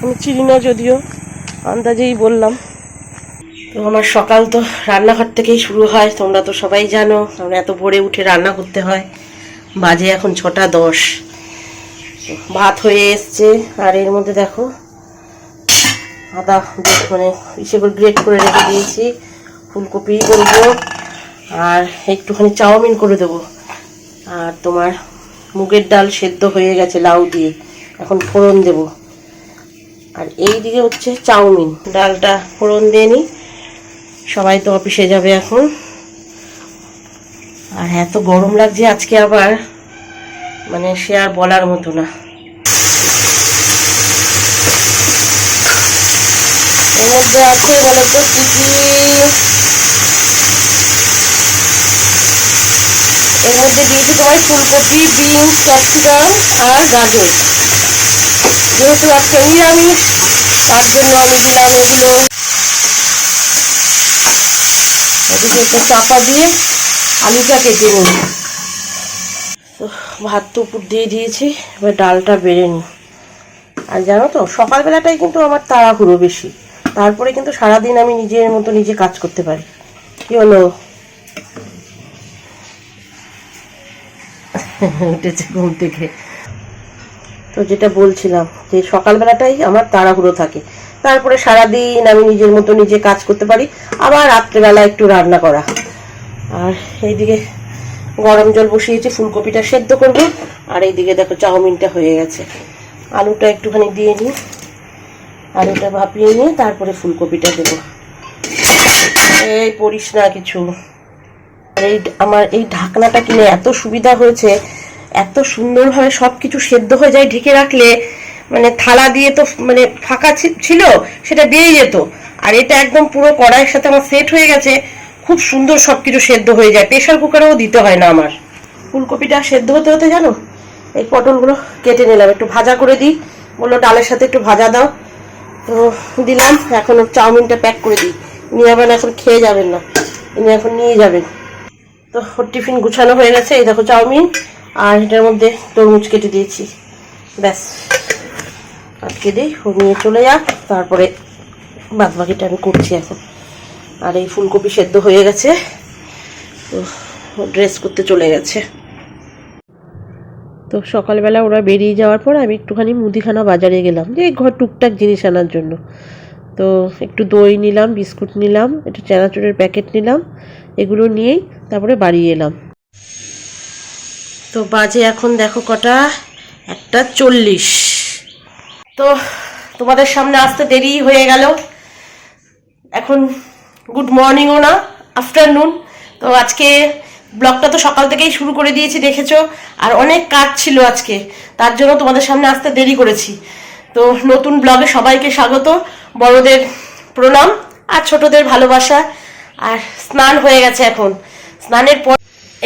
আমি চিনি না যদিও, আন্দাজেই বললাম। তো আমার সকাল তো রান্নাঘর থেকেই শুরু হয়, তোমরা তো সবাই জানো। আমরা এত ভোরে উঠে রান্না করতে হয়। বাজে এখন 6:10। ভাত হয়ে এসছে, আর এর মধ্যে দেখো আদা মানে ইসে করে গ্রেট করে রেখে দিয়েছি। ফুলকপি করবো, আর একটুখানি চাউমিন করে দেবো। আর তোমার মুগের ডাল সেদ্ধ হয়ে গেছে লাউ দিয়ে, এখন ফোড়ন দেব। আর এই দিকে হচ্ছে চাউমিন। ডালটা ফোড়ন দিয়ে নিই, সবাই তো অফিসে যাবে এখন। আর এত গরম লাগছে আজকে আবার, মানে সে আর বলার মতো না। এর মধ্যে আছে বলতো কি কি, এর মধ্যে দিয়েছি তোমার ফুলকপি, বিনস, ক্যাপসিকাম আর গাজর। যেহেতু আজকে নিরামিষ, তার জন্য আমি দিলাম এগুলো। এদিকে একটা চাপা দিয়ে আলুটা কেটে নিই। তো ভাত তো উপর দিয়ে দিয়েছি, এবার ডালটা বেড়ে নিই। আর জানো তো, সকালবেলাটাই কিন্তু আমার তাড়াহুড়ো বেশি, তারপরে কিন্তু সারাদিন আমি নিজের মতো নিজে কাজ করতে পারি। কি হলো? উঠেছে ঘুম থেকে। তো যেটা বলছিলাম, যে সকালবেলাটাই আমার তাড়াহুড়ো থাকে, তারপরে সারাদিন আমি নিজের মতো নিজে কাজ করতে পারি। আবার রাত্রেবেলা একটু রান্না করা। আর এইদিকে গরম জল বসিয়েছি, ফুলকপিটা সেদ্ধ করব। আর এইদিকে দেখো চাউমিনটা হয়ে গেছে। আলুটা একটুখানি দিয়ে নিই, আলুটা ভাপিয়ে নিয়ে তারপরে ফুলকপিটা দেবো। এই পড়িস না কিছু। এই আমার এই ঢাকনাটা কিনে এত সুবিধা হয়েছে, এত সুন্দরভাবে সব কিছু সেদ্ধ হয়ে যায় ঢেকে রাখলে। মানে থালা দিয়ে তো মানে ফাঁকা ছিল, সেটা দিয়ে যেত। আর এটা একদম পুরো কড়াইয়ের সাথে আমার সেট হয়ে গেছে, খুব সুন্দর সব কিছু সেদ্ধ হয়ে যায়। প্রেশার কুকারেও দিতে হয় না আমার। ফুলকপিটা সেদ্ধ হতে হতে জানো, এই পটলগুলো কেটে নিলাম, একটু ভাজা করে দিই। বললো ডালের সাথে একটু ভাজা দাও, তো দিলাম। এখন চাউমিনটা প্যাক করে দিই, নিয়ে যাবেন, এখন খেয়ে যাবেন না, ইনি এখন নিয়ে যাবেন। তো টিফিন গুছানো হয়ে গেছে। এই দেখো চাউমিন, আর এটার মধ্যে তরমুজ কেটে দিয়েছি। ব্যাস, আটকে দিই, ও নিয়ে চলে যাক, তারপরে বাদ বাকিটা আমি করছি এখন। আর এই ফুলকপি সেদ্ধ হয়ে গেছে, তো ড্রেস করতে চলে গেছে। তো সকালবেলা ওরা বেরিয়ে যাওয়ার পর আমি একটুখানি মুদিখানা বাজারে গেলাম, যে ঘর টুকটাক জিনিস আনার জন্য। তো একটু দই নিলাম, বিস্কুট নিলাম, একটু চানাচুরের প্যাকেট নিলাম। এগুলো নিয়েই তারপরে বাড়ি এলাম। তো বাজে এখন দেখো কটা, 1:40। তো তোমাদের সামনে আসতে দেরি হয়ে গেল। এখন গুড মর্নিংও না, আফটারনুন। তো আজকে ব্লগটা তো সকাল থেকেই শুরু করে দিয়েছি, দেখেছো। আর অনেক কাজ ছিল আজকে, তার জন্য তোমাদের সামনে আসতে দেরি করেছি। তো নতুন ব্লগে সবাইকে স্বাগত, বড়দের প্রণাম আর ছোটদের ভালোবাসা। আর স্নান হয়ে গেছে এখন। স্নানের পর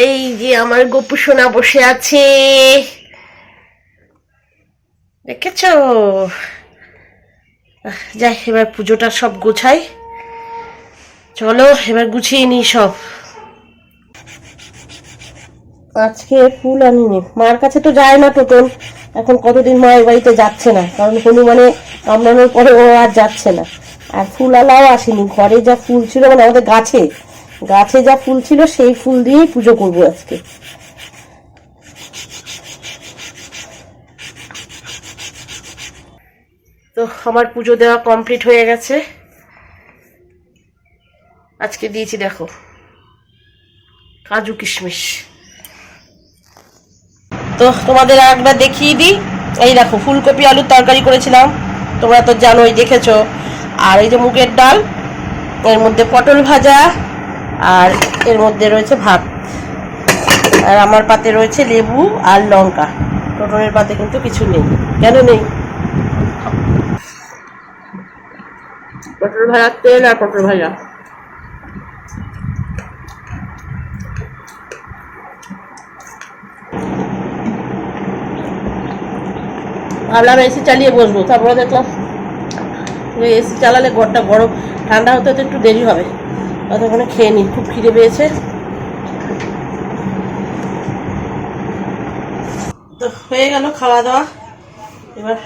এই যে আমার গপু সোনা বসে আছে, দেখেছো। যাই, এবার পুজোটা সব গোছাই। চলো এবার গুছিয়ে নিই সব। আজকে ফুল আনিনি, মার কাছে তো যায় না টোটন। এখন কতদিন মায়ের বাড়িতে যাচ্ছে না, কারণ হনুমানে কামড়ানোর পরে ও আর যাচ্ছে না। আর ফুল আলাও আসেনি, ঘরে যা ফুল ছিল, মানে আমাদের গাছে যা ফুল ছিল সেই ফুল দিয়েই পুজো করবো আজকে। তো আমার পুজো দেওয়া কমপ্লিট হয়ে গেছে। আজকে দিয়েছি দেখো কাজু কিশমিশ। তো তোমাদের একবার দেখিয়ে দিই, এই দেখো ফুলকপি আলুর তরকারি করেছিলাম, তোমরা তো জানোই, দেখেছো। আর এই যে মুগের ডাল, এর মধ্যে পটল ভাজা, আর এর মধ্যে রয়েছে ভাত। আর আমার পাতে রয়েছে লেবু আর লঙ্কা। টোটনের পাতে কিন্তু কিছু নেই। কেন নেই? পটল ভাজার তেল আর পটল ভাজা। ভাবলাম এসি চালিয়ে বসবো, তারপরে দেখলাম এসি চালালে ঘরটা গরম, ঠান্ডা হতে হতে একটু দেরি হবে। ততক্ষণে খেয়ে নিই, খুব খিদে পেয়েছে। তো হয়ে গেল খাওয়া দাওয়া, এবার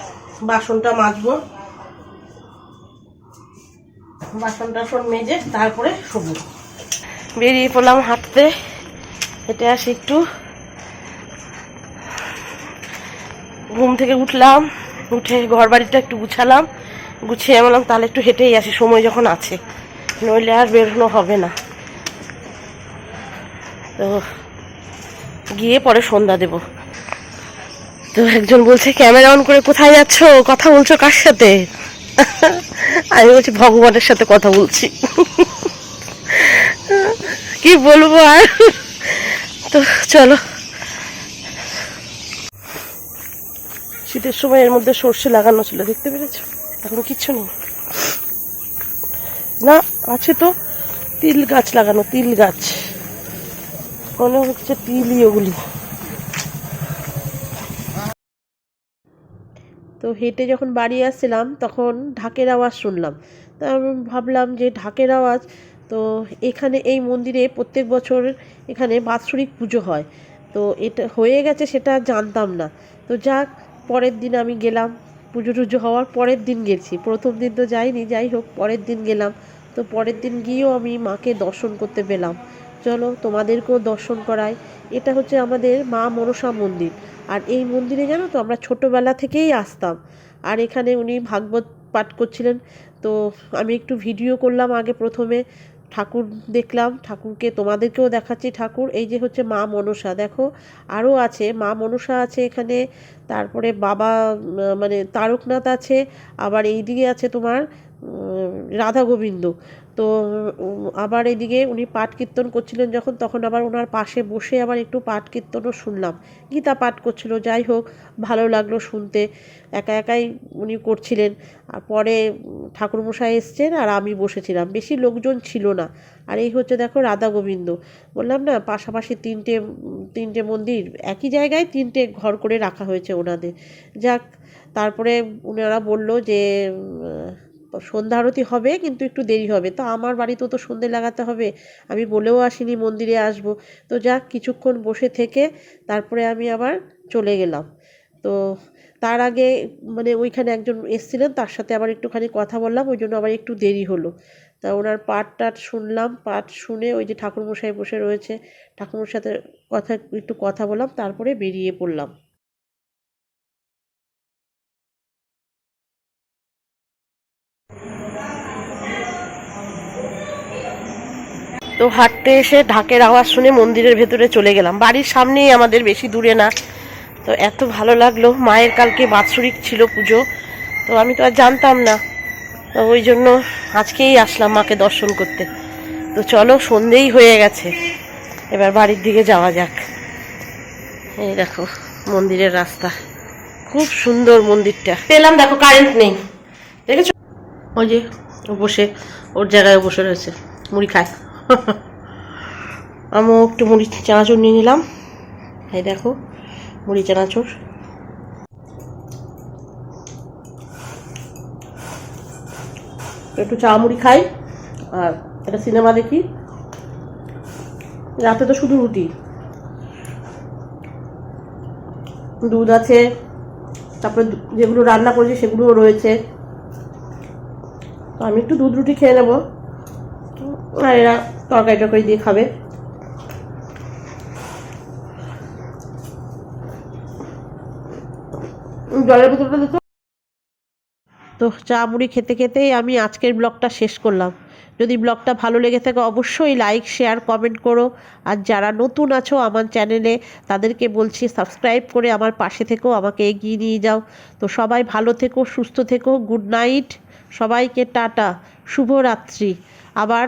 বাসনটা মাজবো। বাসন টাসন মেজে তারপরে শোবো। বেরিয়ে পড়লাম হাঁটতে, হেঁটে আসি একটু। ঘুম থেকে উঠলাম, উঠে ঘর বাড়িটা একটু গুছালাম, গুছিয়ে বললাম তাহলে একটু হেঁটেই আসি সময় যখন আছে, নইলে আর বেরোনো হবে না। তো গিয়ে পরে সন্ধ্যা দেব। তো একজন বলছে ক্যামেরা অন করে কোথায় যাচ্ছ, কথা বলছো কার সাথে? আমি বলছি ভগবানের সাথে কথা বলছি। কি বলবো আর। তো চলো। শীতের সময় এর মধ্যে সর্ষে লাগানো ছিল, দেখতে পেরেছো? এখন কিচ্ছু নেই। না আছে তো, তিল গাছ লাগানো, তিল গাছ মনে হচ্ছে তিলই ওগুলি। তো হেঁটে যখন বাড়ি আসছিলাম তখন ঢাকের আওয়াজ শুনলাম। তা আমি ভাবলাম যে ঢাকের আওয়াজ, তো এখানে এই মন্দিরে প্রত্যেক বছর এখানে বাৎসরিক পুজো হয়। তো এটা হয়ে গেছে সেটা জানতাম না। তো যাক, পরের দিন আমি গেলাম, পুজো টুজো হওয়ার পরের দিন গেছি, প্রথম দিন তো যাইনি, যাই হোক পরের দিন গেলাম। তো পরের দিন গিয়েও আমি মাকে দর্শন করতে পেলাম। চলো তোমাদেরকেও দর্শন করাই। এটা হচ্ছে আমাদের মা মনসা মন্দির। আর এই মন্দিরে জানো তো আমরা ছোটোবেলা থেকেই আসতাম। আর এখানে উনি ভাগবত পাঠ করছিলেন। তো আমি একটু ভিডিও করলাম আগে প্রথমে, ঠাকুর দেখলাম, ঠাকুরকে তোমাদেরকেও দেখাচ্ছি। ঠাকুর এই যে হচ্ছে মা মনসা, দেখো আরও আছে, মা মনসা আছে এখানে, তারপরে বাবা মানে তারকনাথ আছে, আবার এইদিকে আছে তোমার রাধা গোবিন্দ। তো আবার এদিকে উনি পাঠ কীর্তন করছিলেন যখন, তখন আবার ওনার পাশে বসে আবার একটু পাঠ কীর্তনও শুনলাম, গীতা পাঠ করছিল। যাই হোক ভালো লাগলো শুনতে, একা একাই উনি করছিলেন। আর পরে ঠাকুরমশাই এসছেন আর আমি বসেছিলাম, বেশি লোকজন ছিল না। আর এই হচ্ছে দেখো রাধা গোবিন্দ, বললাম না পাশাপাশি তিনটে মন্দির, একই জায়গায় তিনটে ঘর করে রাখা হয়েছে ওনাদের। যাক, তারপরে ওনারা বললো যে সন্ধ্যা আরতি হবে কিন্তু একটু দেরি হবে। তো আমার বাড়িতেও তো সন্ধে লাগাতে হবে, আমি বলেও আসিনি মন্দিরে আসব। তো যাক, কিছুক্ষণ বসে থেকে তারপরে আমি আবার চলে গেলাম। তো তার আগে মানে ওইখানে একজন এসেছিলেন, তার সাথে আবার একটুখানি কথা বললাম, ওই জন্য আবার একটু দেরি হলো। তা ওনার পাঠ টাঠ শুনলাম, পাঠ শুনে ওই যে ঠাকুরমশাই বসে রয়েছে, ঠাকুরমশার সাথে একটু কথা বললাম, তারপরে বেরিয়ে পড়লাম। তো হাঁটতে এসে ঢাকের আওয়াজ শুনে মন্দিরের ভেতরে চলে গেলাম। বাড়ির সামনেই আমাদের, বেশি দূরে না। তো এত ভালো লাগলো, মায়ের কালকে বাৎসরিক ছিল পুজো, তো আমি তো আর জানতাম না, তো ওই জন্য আজকেই আসলাম মাকে দর্শন করতে। তো চলো, সন্ধেই হয়ে গেছে, এবার বাড়ির দিকে যাওয়া যাক। এই দেখো মন্দিরের রাস্তা, খুব সুন্দর মন্দিরটা। পেলাম, দেখো কারেন্ট নেই, দেখেছো? ওই যে ও বসে ওর জায়গায় বসে রয়েছে, মুড়ি খায়। আমিও একটু মুড়ি চানাচুর নিয়ে নিলাম। এই দেখো মুড়ি চানাচুর। একটু চা মুড়ি খাই আর একটা সিনেমা দেখি। রাতে তো শুধু রুটি, দুধ আছে, তারপরে যেগুলো রান্না করেছি সেগুলোও রয়েছে। তো আমি একটু দুধ রুটি খেয়ে নেবো, আর এরা তরকারি টরকারি দিয়ে খাবে। জলের বোতলটা দিত। তো চা মুড়ি খেতে খেতেই আমি আজকের ব্লগটা শেষ করলাম। যদি ব্লগটা ভালো লেগে থাকে অবশ্যই লাইক শেয়ার কমেন্ট করো। আর যারা নতুন আছো আমার চ্যানেলে তাদেরকে বলছি সাবস্ক্রাইব করে আমার পাশে থেকো, আমাকে এগিয়ে নিয়ে যাও। তো সবাই ভালো থেকো, সুস্থ থেকো, গুড নাইট সবাইকে, টাটা, শুভরাত্রি। আবার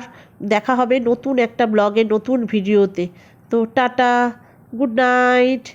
দেখা হবে নতুন একটা ব্লগে, নতুন ভিডিওতে। তো টাটা, গুড নাইট।